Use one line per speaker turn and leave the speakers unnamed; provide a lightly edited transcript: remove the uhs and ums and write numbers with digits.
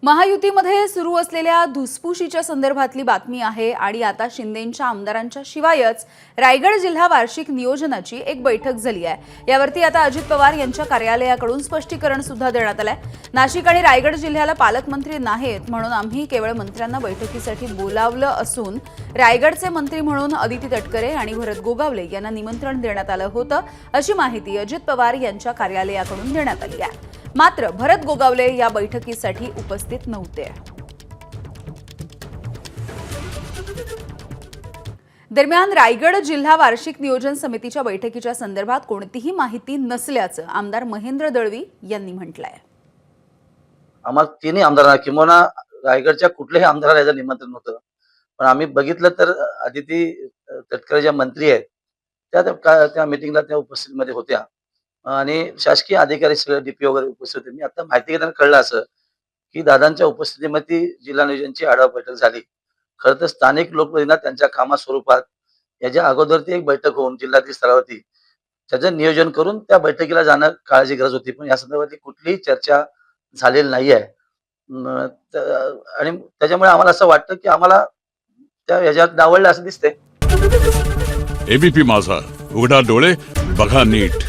महायुतीमध्ये सुरू असलेल्या धुसफुशीच्या संदर्भातली बातमी आहे आणि आता शिंदेंच्या आमदारांच्या शिवायच रायगड जिल्हा वार्षिक नियोजनाची एक बैठक झाली आहे। यावरती आता अजित पवार यांच्या कार्यालयाकडून स्पष्टीकरण सुद्धा देण्यात आलंय। नाशिक आणि रायगड जिल्ह्याला पालकमंत्री नाहीत म्हणून आम्ही केवळ मंत्र्यांना बैठकीसाठी बोलावलं असून रायगडचे मंत्री म्हणून अदिती तटकरे आणि भरत गोगावले यांना निमंत्रण देण्यात आलं होतं, अशी माहिती अजित पवार यांच्या कार्यालयाकडून देण्यात आली आहे। मात्र भरत गोगावले या बैठकीसाठी उपस्थित नव्हते। दरम्यान रायगड जिल्हा वार्षिक नियोजन समितीच्या बैठकीच्या संदर्भात कोणतीही माहिती नसल्याचं आमदार महेंद्र दळवी यांनी म्हटलंय।
आम्हाला तिन्ही आमदारांना किंवा रायगडच्या कुठल्याही आमदाराला याचं निमंत्रण नव्हतं, पण आम्ही बघितलं तर अदिती तटकरे ज्या मंत्री आहेत त्या मीटिंगला त्या उपस्थितीमध्ये होत्या आणि शासकीय अधिकारी सगळे डीपी वगैरे उपस्थित होते। मी आता माहिती घेताना कळलं असं की दादांच्या उपस्थितीमध्ये जिल्हा नियोजनची आढावा बैठक झाली। खरं तर स्थानिक लोकप्रतिनिधींना त्यांच्या कामा स्वरूपात याच्या अगोदरती एक बैठक होऊन जिल्हाधिकारी स्तरावरती त्याचं नियोजन करून त्या बैठकीला जाणं काळाची गरज होती, पण या संदर्भातली कुठलीही चर्चा झालेली नाही आहे। आणि त्याच्यामुळे आम्हाला असं वाटतं की आम्हाला त्या याच्यात डावललं असं दिसतंय।
एबीपी माझा, उघडा डोळे बघा नीट।